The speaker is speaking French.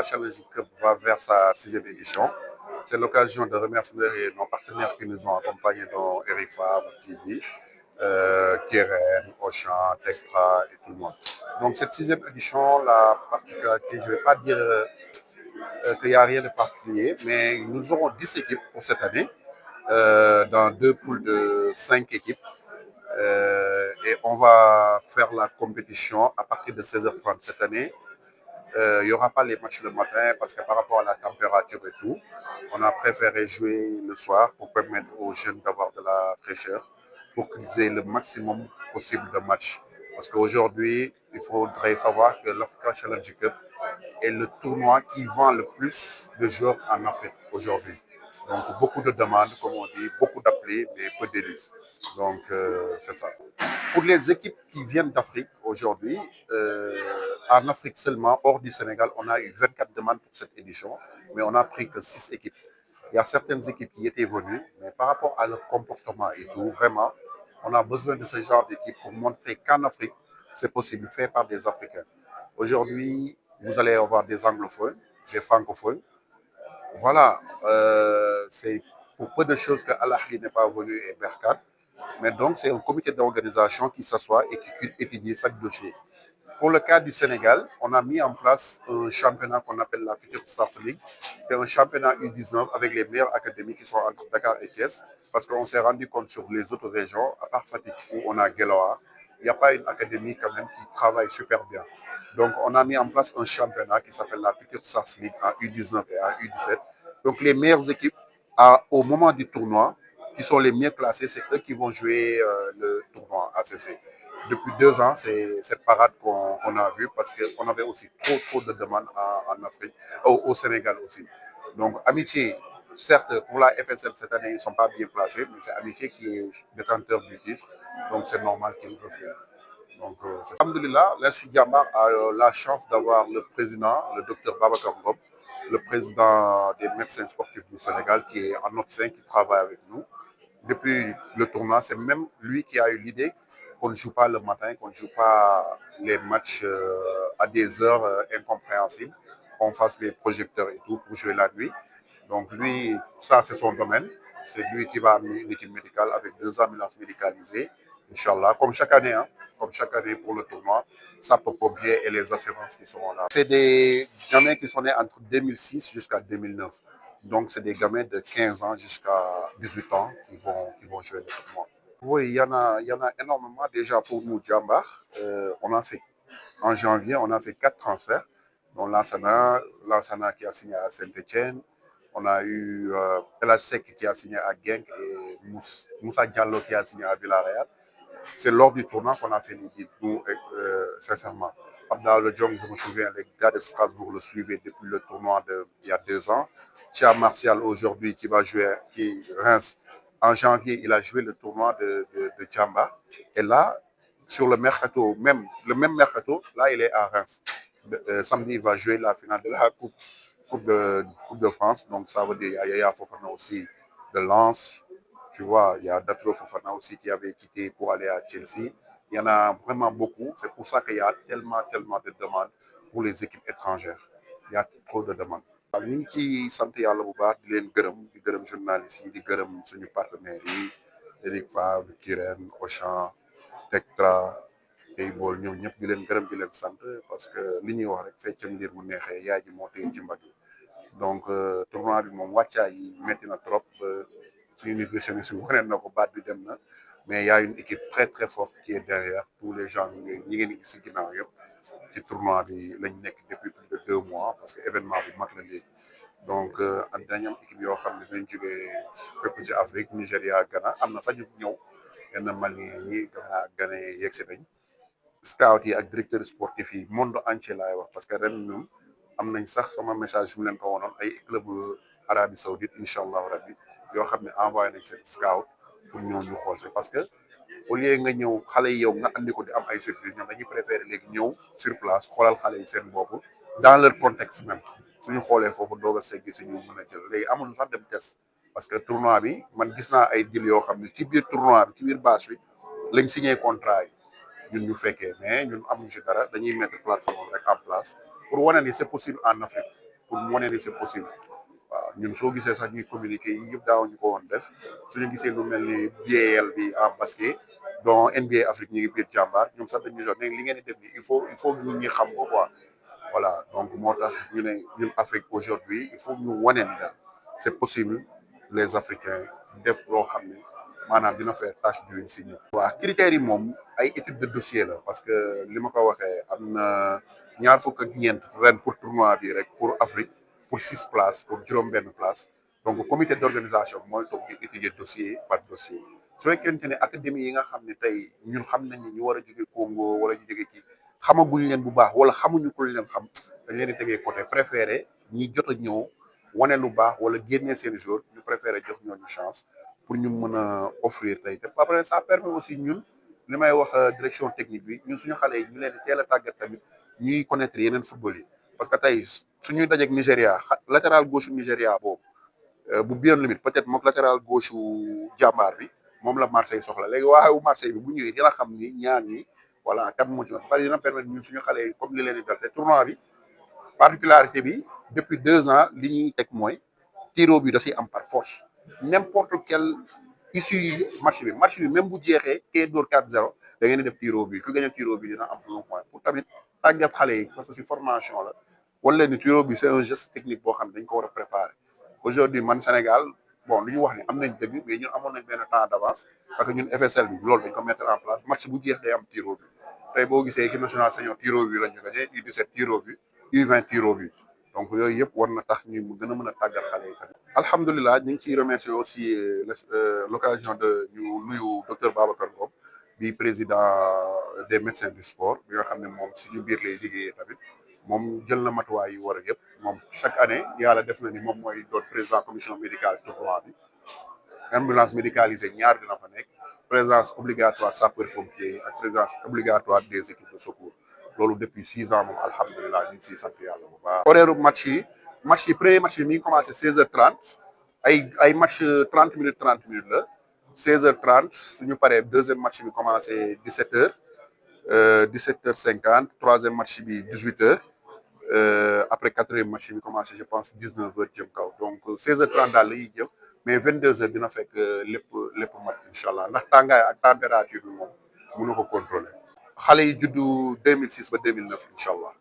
l'Africa Challenge Cup va vers sa 6e édition. C'est l'occasion de remercier nos partenaires qui nous ont accompagnés, dont Eric Fabre, TV, Keren, Auchan, Tectra et tout le monde. Donc cette 6e édition, la particularité, je ne vais pas dire qu'il n'y a rien de particulier, mais nous aurons 10 équipes pour cette année, dans 2 poules de 5 équipes. Et on va faire la compétition à partir de 16h30 cette année. Il n'y aura pas les matchs le matin parce que par rapport à la température et tout, on a préféré jouer le soir pour permettre aux jeunes d'avoir de la fraîcheur, pour qu'ils aient le maximum possible de matchs. Parce qu'aujourd'hui, il faudrait savoir que l'Africa Challenge Cup est le tournoi qui vend le plus de joueurs en Afrique aujourd'hui. Donc beaucoup de demandes, comme on dit, beaucoup d'appelés, mais peu d'élus. Donc c'est ça. Pour les équipes qui viennent d'Afrique aujourd'hui, en Afrique seulement, hors du Sénégal, on a eu 24 demandes pour cette édition, mais on n'a pris que 6 équipes. Il y a certaines équipes qui étaient venues, mais par rapport à leur comportement et tout, vraiment, on a besoin de ce genre d'équipe pour montrer qu'en Afrique, c'est possible, fait par des Africains. Aujourd'hui, vous allez avoir des anglophones, des francophones. Voilà, c'est pour peu de choses que Al-Ahly n'est pas venu et Berkane. Mais donc, c'est un comité d'organisation qui s'assoit et qui étudie chaque dossier. Pour le cas du Sénégal, on a mis en place un championnat qu'on appelle la Future Stars League. C'est un championnat U19 avec les meilleures académies qui sont entre Dakar et Thiès, parce qu'on s'est rendu compte sur les autres régions, à part Fatick où on a Guelwaar, il n'y a pas une académie quand même qui travaille super bien. Donc, on a mis en place un championnat qui s'appelle la Future Stars League en U19 et en U17. Donc, les meilleures équipes, au moment du tournoi, qui sont les mieux classés, c'est eux qui vont jouer le tournoi ACC. Depuis 2 ans, c'est cette parade qu'on a vue parce qu'on avait aussi trop de demandes en Afrique, au Sénégal aussi. Donc, Amitié, certes, pour la FSL cette année, ils ne sont pas bien placés, mais c'est Amitié qui est détenteur du titre, donc c'est normal qu'ils reviennent. Donc, alhamdoulilah, l'Institut Diambar a la chance d'avoir le président, le docteur Babacar Ngom, le président des médecins sportifs du Sénégal, qui est en notre sein, qui travaille avec nous. Depuis le tournoi, c'est même lui qui a eu l'idée qu'on ne joue pas le matin, qu'on ne joue pas les matchs à des heures incompréhensibles, qu'on fasse les projecteurs et tout pour jouer la nuit. Donc lui, ça c'est son domaine. C'est lui qui va amener une équipe médicale avec 2 ambulances médicalisées, Inch'Allah, comme chaque année, hein, comme chaque année pour le tournoi, sapeurs-pompiers et les assurances qui seront là. C'est des gamins qui sont nés entre 2006 jusqu'à 2009. Donc, c'est des gamins de 15 ans jusqu'à 18 ans qui vont jouer le tournoi. Oui, il y en a énormément déjà pour nous, Djambar. On a fait, en janvier, on a fait 4 transferts, dont Lansana qui a signé à Saint-Etienne. On a eu Pelasek qui a signé à Genk et Moussa Diallo qui a signé à Villarreal. C'est lors du tournoi qu'on a fait les deals, nous, sincèrement. Abdallah Le Jong, je me souviens, les gars de Strasbourg le suivaient depuis le tournoi il y a 2 ans. Tia Martial, aujourd'hui, qui va jouer, qui Reims, en janvier, il a joué le tournoi de Djamba. Et là, sur le mercato, le même mercato, là, il est à Reims. Samedi, il va jouer la finale de la Coupe de France. Donc, ça veut dire qu'il y a Yaya Fofana aussi de Lens. Tu vois, il y a Datro Fofana aussi qui avait quitté pour aller à Chelsea. Il y en a vraiment beaucoup. C'est pour ça qu'il y a tellement de demandes pour les équipes étrangères. Il y a trop de demandes. ñu ngi ciy sant yàlla bu baax di gërëm journalistes yi di gërëm suñu partenaires yi Eric Favre, Kiren, Auchan, Tectra, Payball ñoom ñëpp di leen gërëm di leen sant parce que li ñuy wax rek feccam liir bu neexee yaay ji moo téye ci mbagg yi. Donc tournoi bi moom wàccaay yi métti na trop suñu nutritionniste bi wane na ko baat bi dem na mais y a une équipe très forte qui est derrière tous les gens ñi ngeen gis si ginnaaw yëpp ci tournoi bi lañ nekk depuis plus de 2 mois parce que événement bi mag na léegi. Donc ak dañu am équipe yoo xam ne dinañ jógee fépp ci Afrique Nigéria Ghana am na sax ñu ñëw yenn Maliens yi Ghana yi yegg si nañ scout yi ak directeur sportif yi monde entier laay wax parce que ren ñun am nañ sax sama message mu leen ko wonoon ay club Arabie Saoudite incha allahu rabbi yoo xam ne envoyé nañ seen scout pour ñëw ñu xool si parce que au lieu nga ñëw xale yi yow nga andi ko di am ay surprise ñoom dañuy préféré léegi ñëw sur place xoolal xale yi seen bopp dans leur contexte même suñu xoolee foofu doog a seggi suñu mën a jël léegi amuñu sax dem test parce que tournoi bi man gis naa ay deal yoo xam ne ci biir tournoi bi ci biir bâche bi lañ signé contrat yi ñun ñu fekkee mais ñun amuñu ci dara dañuy mettre plateforme rek en place pour wane ni c'est possible en Afrique pour wane ni c'est possible waaw ñun soo gisee sax ñuy communiquer yi yëpp daawuñu ko woon def suñu gisee lu mel ni BAL bi en basket donc NBA Afrique ñu ngi biir jàmbaar ñoom sax dañuy jox ne li ngeen di def nii il faut ñun ñi xam ko quoi voilà donc moo tax ñu ne ñun Afrique aujourd'hui il faut ñu wane ni daal c'est possible les Africains def loo xam ne maanaam dina faire tâche d'huile si ñun. waaw critères yi moom ay étude de dossier la parce que li ma ko waxee am na ñaar fukk ak ñeent ren pour tournoi bi rek pour Afrique pour 6 places pour juróom-benn place donc comité d'organisation mooy toog di étudier dossier par dossier su fekkente ne académie yi nga xam ne tey ñun xam nañ ni ñu war a jóge Congo wala ñu jóge kii xamaguñ leen bu baax wala xamuñu ko leen xam dañ leen di tegee côté préféré ñi jot a ñëw wane lu baax wala génnee seen jour ñu préféré jox ñooñu chance pour ñu mën a offrir tey te après ça permet aussi ñun li may wax direction technique bi ñun suñu xale yi ñu leen di teel a tàggat tamit ñuy connaître yeneen football yi parce que tey suñuy dajeeg Nigéria latéral gauche Nigéria boobu bu bien limite peut-être mook latéral gauche jàmbaar bi moom la Marseille soxla léegi waaye Marseille bi bu ñëwee dina xam ni ñaar ñi voilà kan moo ci wax parce que dina permettre ñun suñu xale yi comme li leen di dal te tournoi bi particularité bi depuis 2 ans li ñuy teg mooy tiro bi da siy am par force n'importe quel issue match bi même bu jeexee kee dóor 4-0 da ngeen di def tiro bi ku gagné tiro bi dina am un point pour tamit tàggat xale yi parce que si formation la wala ni tiro bi c'est un geste technique boo xam ne dañ ko war a préparer aujourd'hui man Sénégal bon li ñu wax ni am nañ dëgg mais ñun amoon nañ benn temps d'avance parce que ñun FSL bi loolu dañ ko mettre en place match bu jeex day am tiro bi tey boo gisee équipe nationale senior tiro bi la ñu gagné U17 tiro bi U20 tiro bi donc yooyu yëpp war na tax ñu gën a mën a tàggat xale yi tamit. alhamdulilah ñu ngi ciy remercier aussi l'occasion de ñu nuyu docteur Babacar Ngom bi président des médecins du sport bi nga xam ne moom suñu biir lay liggéeyee tamit moom jël na matuwaay yu war a yëpp moom chaque année yàlla def na ni moom mooy doon président commission médicale tournoi bi ambulance médicalisée ñaar dina fa nekk présence obligatoire sapeur pompier ak présence obligatoire des équipes de secours. loolu depuis 6 ans moom alhamdulilah ñu ngi siy sant yàlla bu baax. horaire match yi premier match bi mi ngi commencé 16h30 ay match 30 minutes la 16h30 suñu paree deuxième match bi commencé 17h 17h50 troisième match bi 18h après quatrième match bi commencé je pense 19h jëm kaw donc 16h30 daal la ñuy jëm mais 22h dina fekk lépp mat incha allah ndax tàngaay ak température bi moom mënu ko contrôler. xale yi juddu 2006 ba 2009 incha allah.